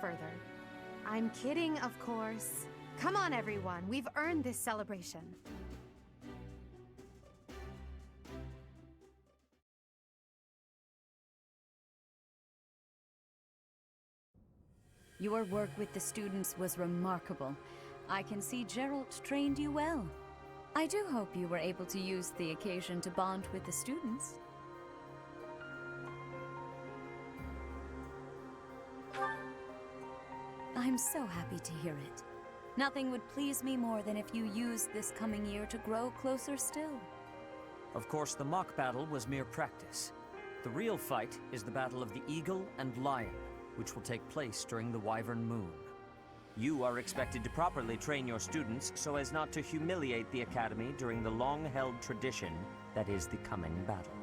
further. I'm kidding, of course. Come on, everyone. We've earned this celebration. Your work with the students was remarkable. I can see Geralt trained you well. I do hope you were able to use the occasion to bond with the students. I'm so happy to hear it. Nothing would please me more than if you used this coming year to grow closer still. Of course, the mock battle was mere practice. The real fight is the Battle of the Eagle and Lion, which will take place during the Wyvern Moon. You are expected to properly train your students so as not to humiliate the Academy during the long-held tradition that is the coming battle.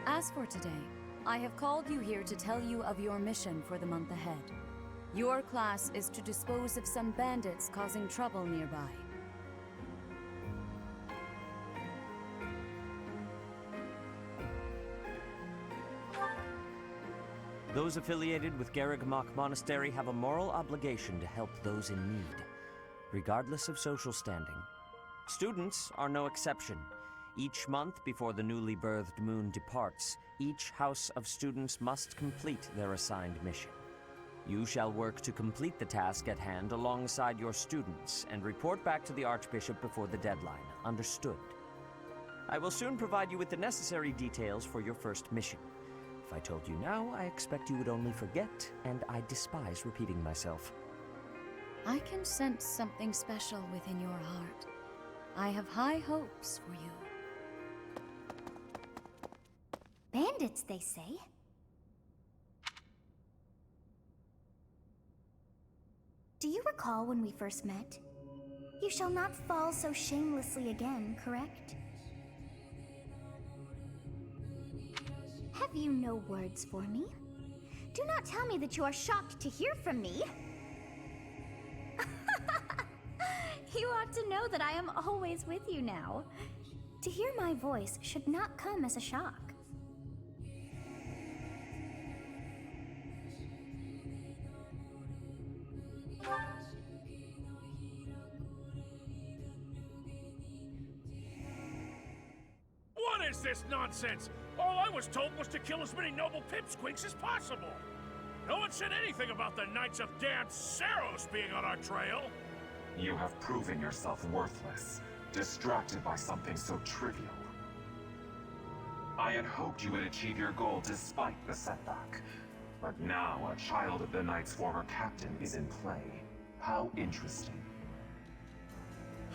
As for today, I have called you here to tell you of your mission for the month ahead. Your class is to dispose of some bandits causing trouble nearby. Those affiliated with Garrigmach Monastery have a moral obligation to help those in need, regardless of social standing. Students are no exception. Each month before the newly birthed moon departs, each house of students must complete their assigned mission. You shall work to complete the task at hand alongside your students and report back to the Archbishop before the deadline. Understood? I will soon provide you with the necessary details for your first mission. If I told you now, I expect you would only forget, and I despise repeating myself. I can sense something special within your heart. I have high hopes for you. Bandits, they say. Do you recall when we first met? You shall not fall so shamelessly again, correct? Have you no words for me? Do not tell me that you are shocked to hear from me. You ought to know that I am always with you now. To hear my voice should not come as a shock. What is this nonsense? All I was told was to kill as many noble pipsqueaks as possible. No one said anything about the Knights of Dan Saros being on our trail. You have proven yourself worthless, distracted by something so trivial. I had hoped you would achieve your goal despite the setback. But now a child of the Knight's former captain is in play. How interesting.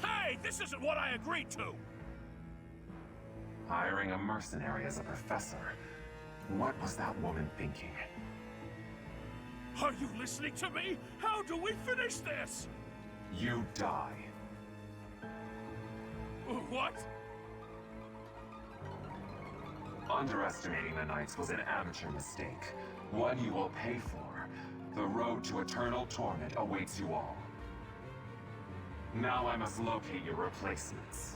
Hey, this isn't what I agreed to! Hiring a mercenary as a professor. What was that woman thinking? Are you listening to me? How do we finish this? You die. What? Underestimating the Knights was an amateur mistake. One you will pay for. The road to eternal torment awaits you all. Now I must locate your replacements.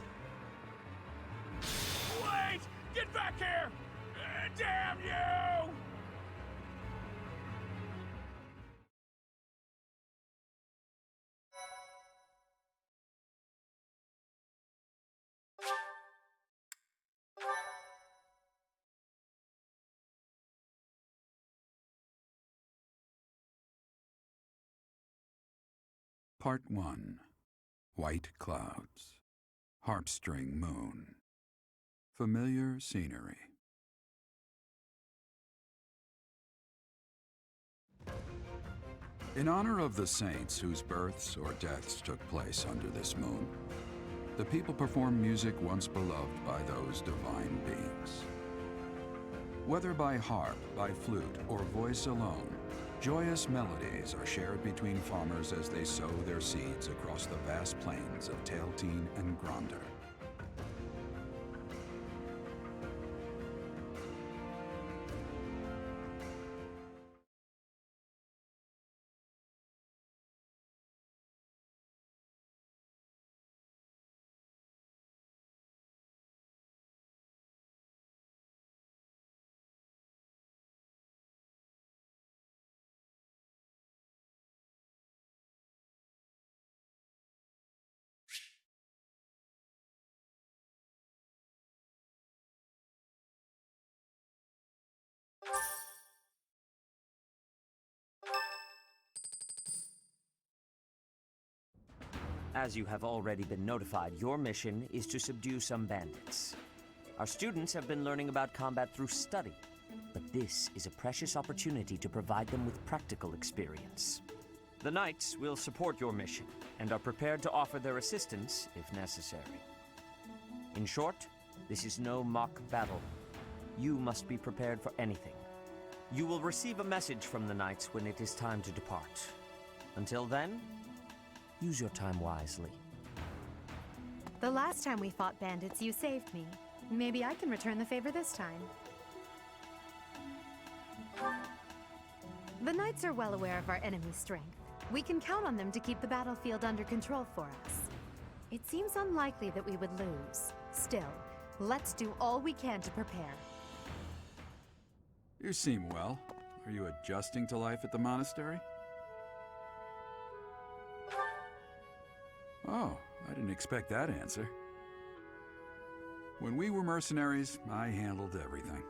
Wait! Get back here! Damn you! Part 1. White Clouds. Harpstring Moon. Familiar scenery. In honor of the saints whose births or deaths took place under this moon, the people perform music once beloved by those divine beings. Whether by harp, by flute, or voice alone, joyous melodies are shared between farmers as they sow their seeds across the vast plains of Tailteen and Gronder. As you have already been notified, your mission is to subdue some bandits. Our students have been learning about combat through study, but this is a precious opportunity to provide them with practical experience. The Knights will support your mission and are prepared to offer their assistance if necessary. In short, this is no mock battle. You must be prepared for anything. You will receive a message from the Knights when it is time to depart. Until then, use your time wisely. The last time we fought bandits, you saved me. Maybe I can return the favor this time. The Knights are well aware of our enemy's strength. We can count on them to keep the battlefield under control for us. It seems unlikely that we would lose. Still, let's do all we can to prepare. You seem well. Are you adjusting to life at the monastery? Oh, I didn't expect that answer. When we were mercenaries, I handled everything.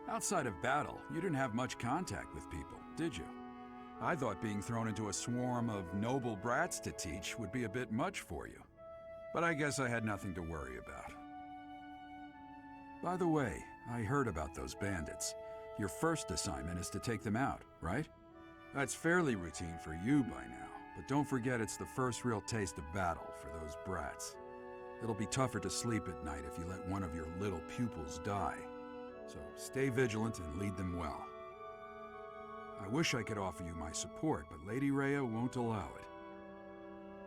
Outside of battle, you didn't have much contact with people, did you? I thought being thrown into a swarm of noble brats to teach would be a bit much for you. But I guess I had nothing to worry about. By the way, I heard about those bandits. Your first assignment is to take them out, right? That's fairly routine for you by now, but don't forget it's the first real taste of battle for those brats. It'll be tougher to sleep at night if you let one of your little pupils die. So stay vigilant and lead them well. I wish I could offer you my support, but Lady Rhea won't allow it.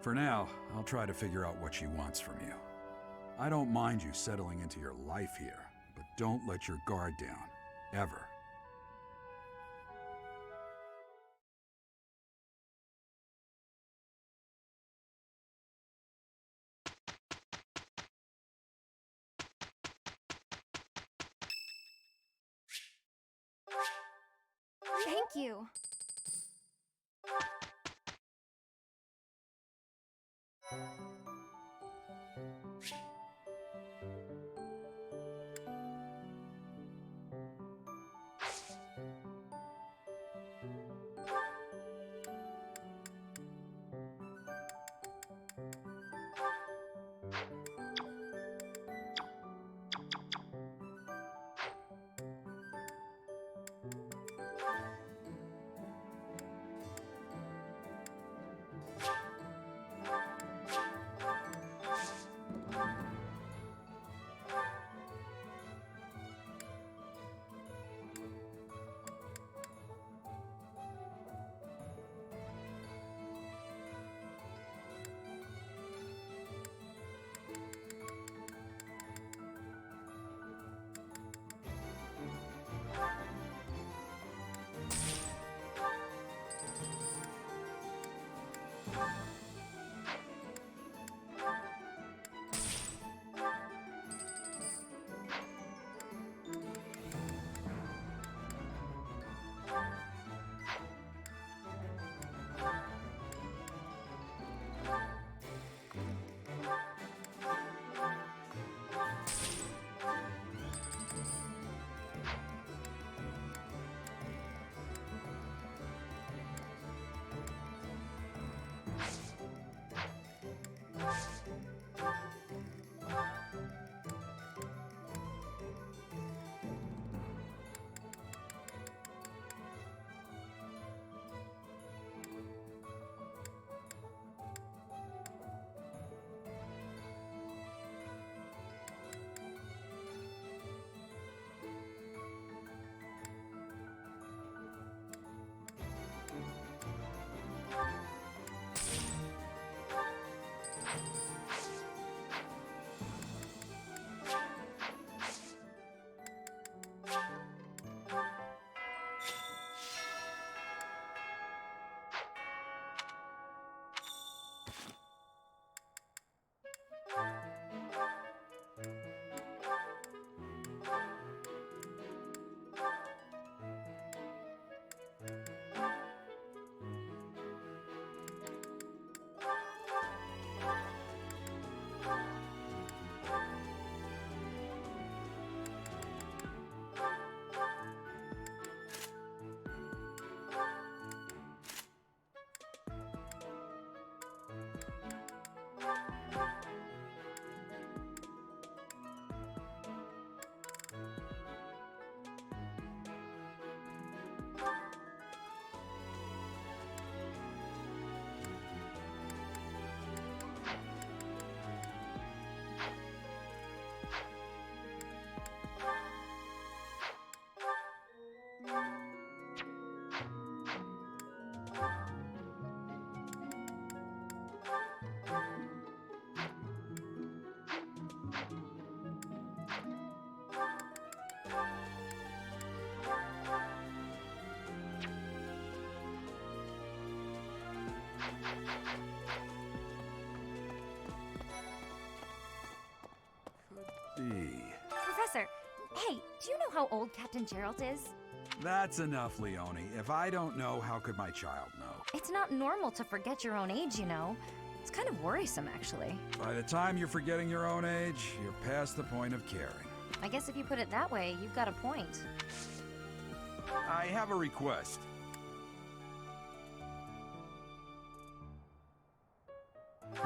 For now, I'll try to figure out what she wants from you. I don't mind you settling into your life here, but don't let your guard down, ever. Thank you. B. Professor, hey, do you know how old Captain Gerald is? That's enough, Leone. If I don't know, how could my child know? It's not normal to forget your own age, you know. It's kind of worrisome, actually. By the time you're forgetting your own age, you're past the point of caring. I guess if you put it that way, you've got a point. I have a request. So,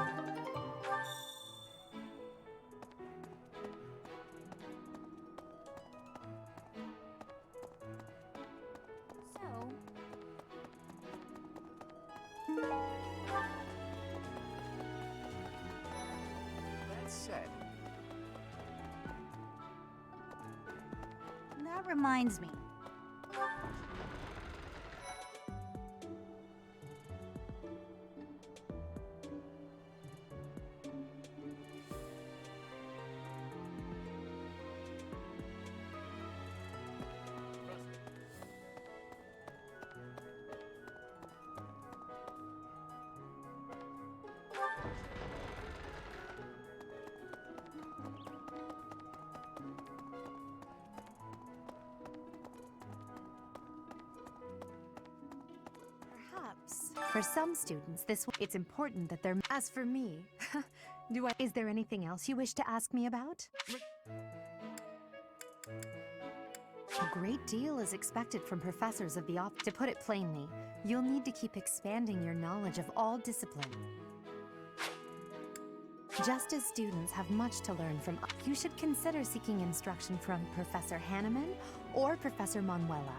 That said, That reminds me. Perhaps. For some students, it's important that they're. As for me, is there anything else you wish to ask me about? A great deal is expected from professors of the off. To put it plainly, you'll need to keep expanding your knowledge of all disciplines. Just as students have much to learn from, you should consider seeking instruction from Professor Hanneman or Professor Manuela.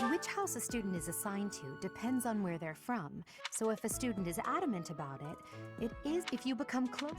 Which house a student is assigned to depends on where they're from, so if a student is adamant about it, it is if you become close.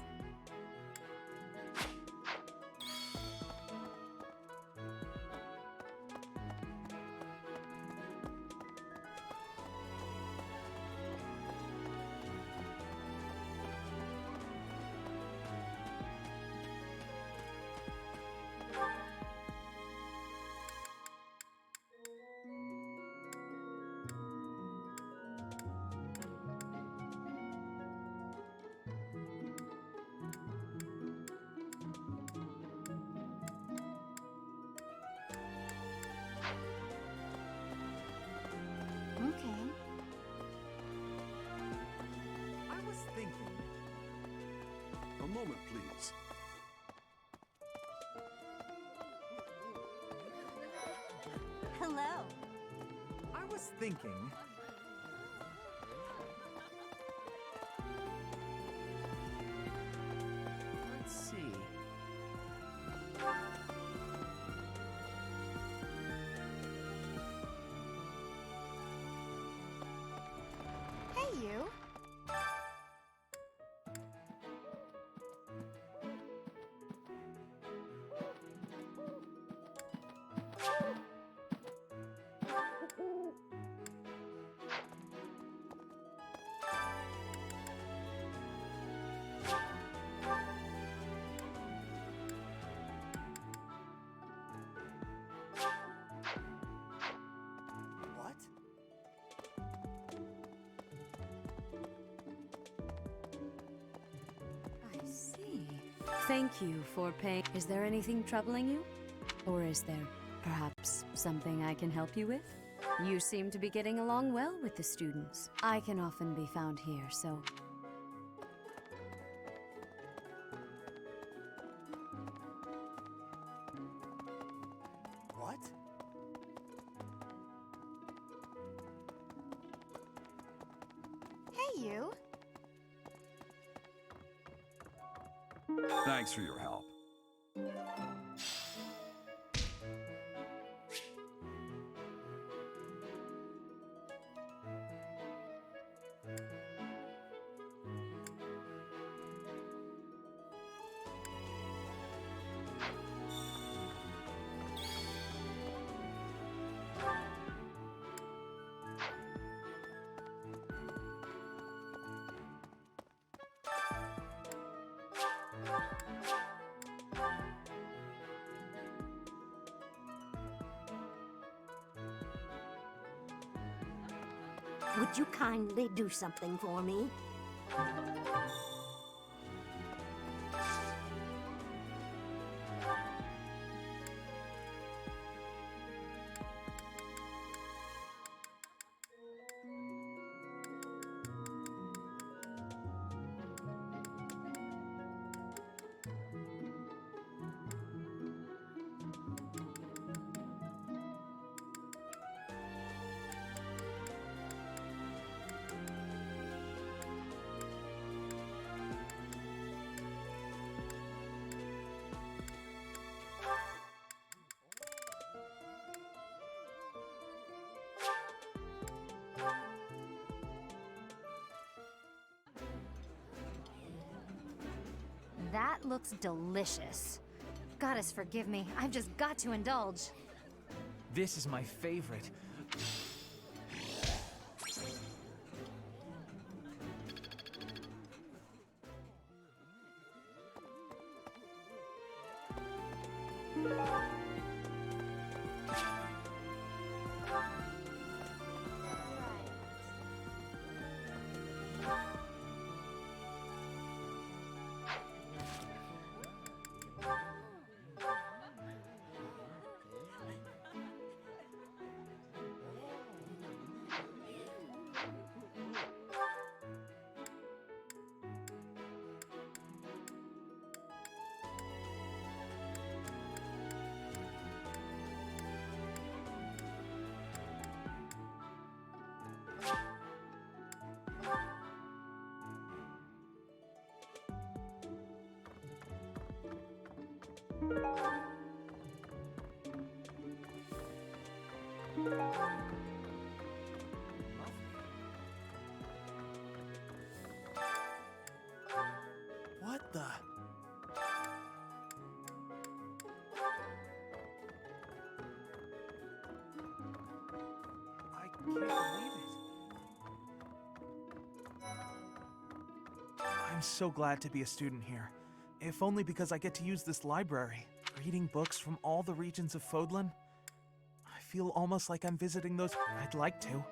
Okay. I was thinking. A moment, please. Hello. I was thinking. Let's see. Hey, you! What? I see. Thank you for paying. Is there anything troubling you? Or is there perhaps something I can help you with? You seem to be getting along well with the students. I can often be found here, so What? Hey, you! Thanks for your help. Would you kindly do something for me? That looks delicious. Goddess forgive me, I've just got to indulge. This is my favorite. What the? I can't believe it. I'm so glad to be a student here. If only because I get to use this library, reading books from all the regions of Fodlan. I feel almost like I'm visiting those. I'd like to.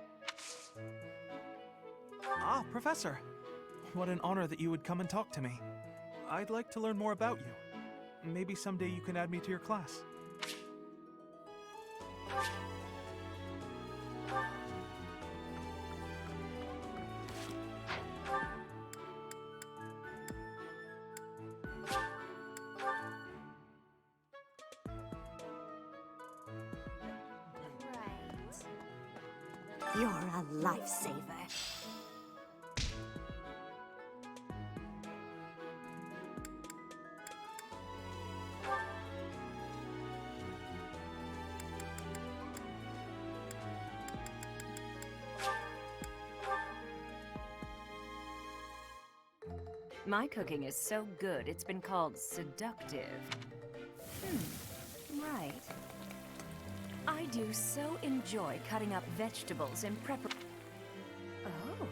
Ah, Professor. What an honor that you would come and talk to me. I'd like to learn more about you. Maybe someday you can add me to your class. You're a lifesaver. My cooking is so good, it's been called seductive. Right. I do so enjoy cutting up vegetables in preparation. Oh.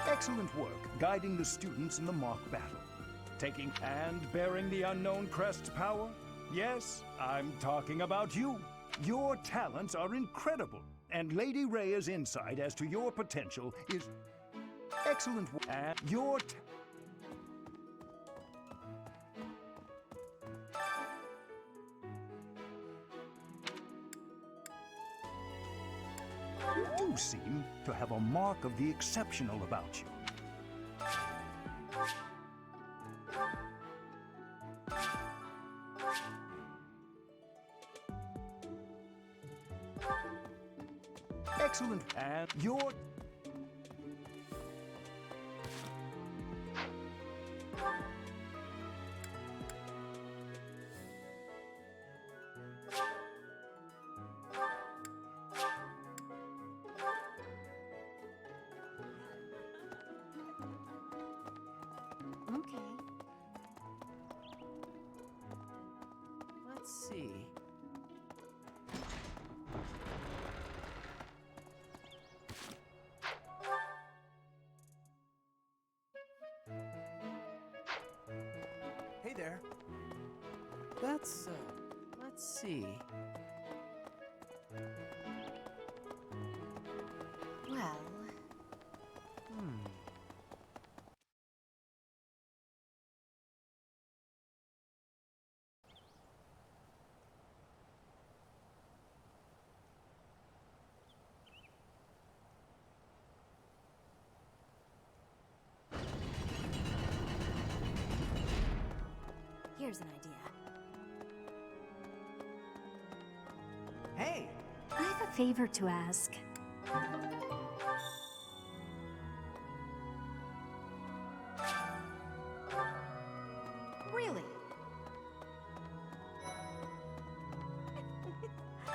Excellent work guiding the students in the mock battle. Taking and bearing the unknown crest's power? Yes, I'm talking about you. Your talents are incredible, and Lady Rhea's insight as to your potential is excellent. And your you do seem to have a mark of the exceptional about you. Excellent. And your... Okay. Let's see. Hey there. Let's see. Well, Here's an idea. Hey! I have a favor to ask. really?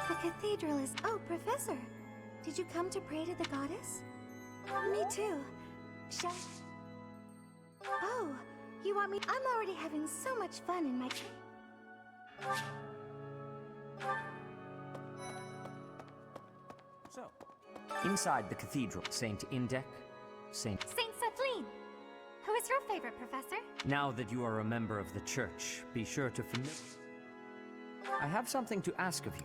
The cathedral is... Oh, Professor! Did you come to pray to the goddess? Me too. Shall... Oh, you want me... I'm already having so much fun in my... So, inside the cathedral, Saint Indek, Saint... Saint Kathleen! Who is your favorite, Professor? Now that you are a member of the church, be sure to I have something to ask of you.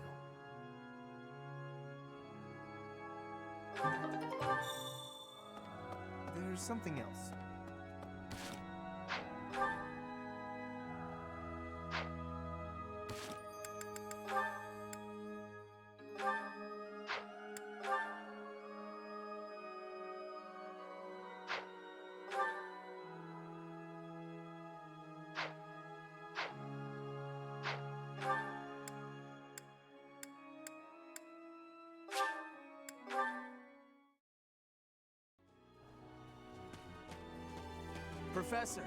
There's something else. Professor!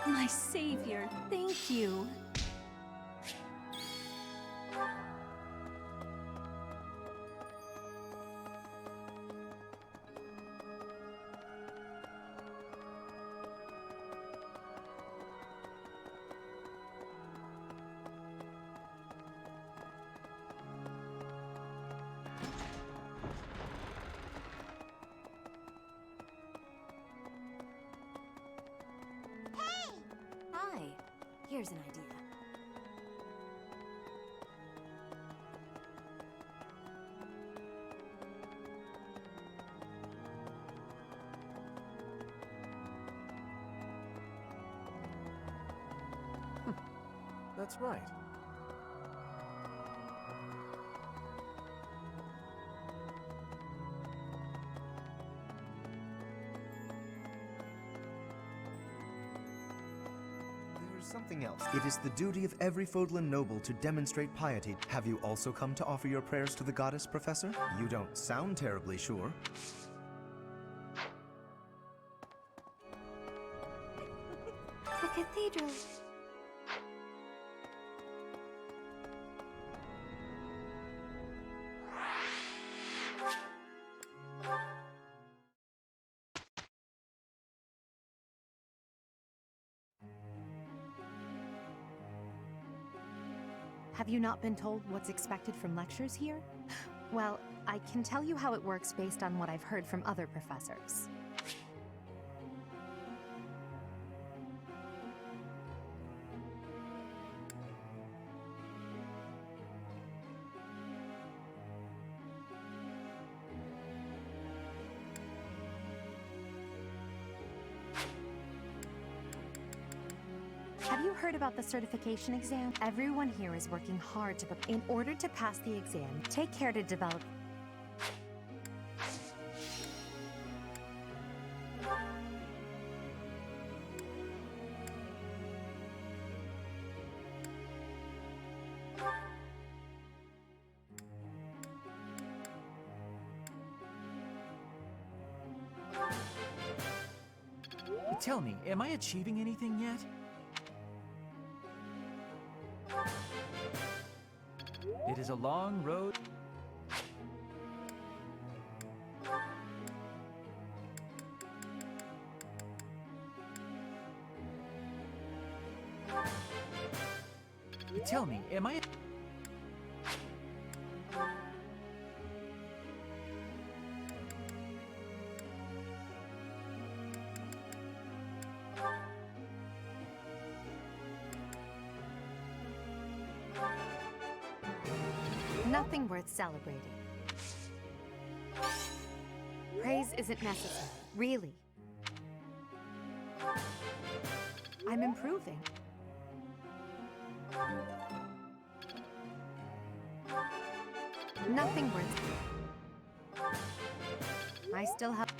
My savior, thank you. Hi, here's an idea. That's right. There's something else. It is the duty of every Fodlan noble to demonstrate piety. Have you also come to offer your prayers to the goddess, Professor? You don't sound terribly sure. The cathedral. Have you not been told what's expected from lectures here? Well, I can tell you how it works based on what I've heard from other professors. Have you heard about the certification exam? Everyone here is working hard to in order to pass the exam, take care to develop. Tell me, am I achieving anything yet? It is a long road. Tell me, am I... Nothing worth celebrating. Praise isn't necessary, really. I'm improving. Nothing worth... I still have...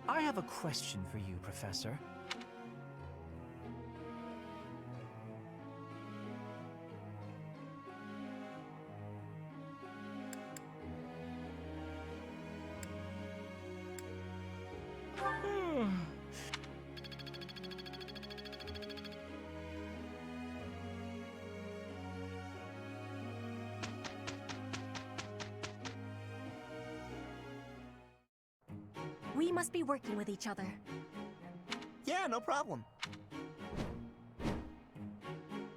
I have a question for you, Professor. We must be working with each other. Yeah, no problem.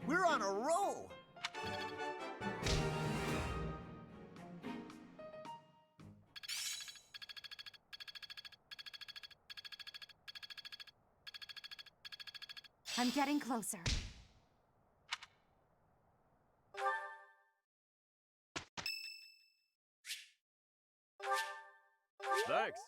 We're on a roll! I'm getting closer. Thanks.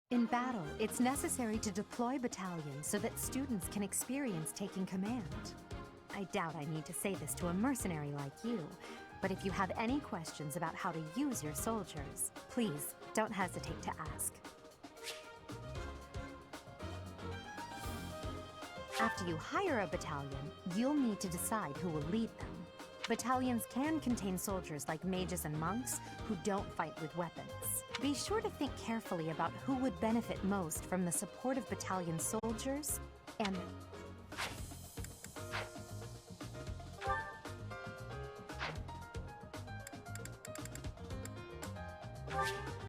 In battle, it's necessary to deploy battalions so that students can experience taking command. I doubt I need to say this to a mercenary like you, but if you have any questions about how to use your soldiers, please don't hesitate to ask. After you hire a battalion, you'll need to decide who will lead them. Battalions can contain soldiers like mages and monks who don't fight with weapons. Be sure to think carefully about who would benefit most from the support of battalion soldiers and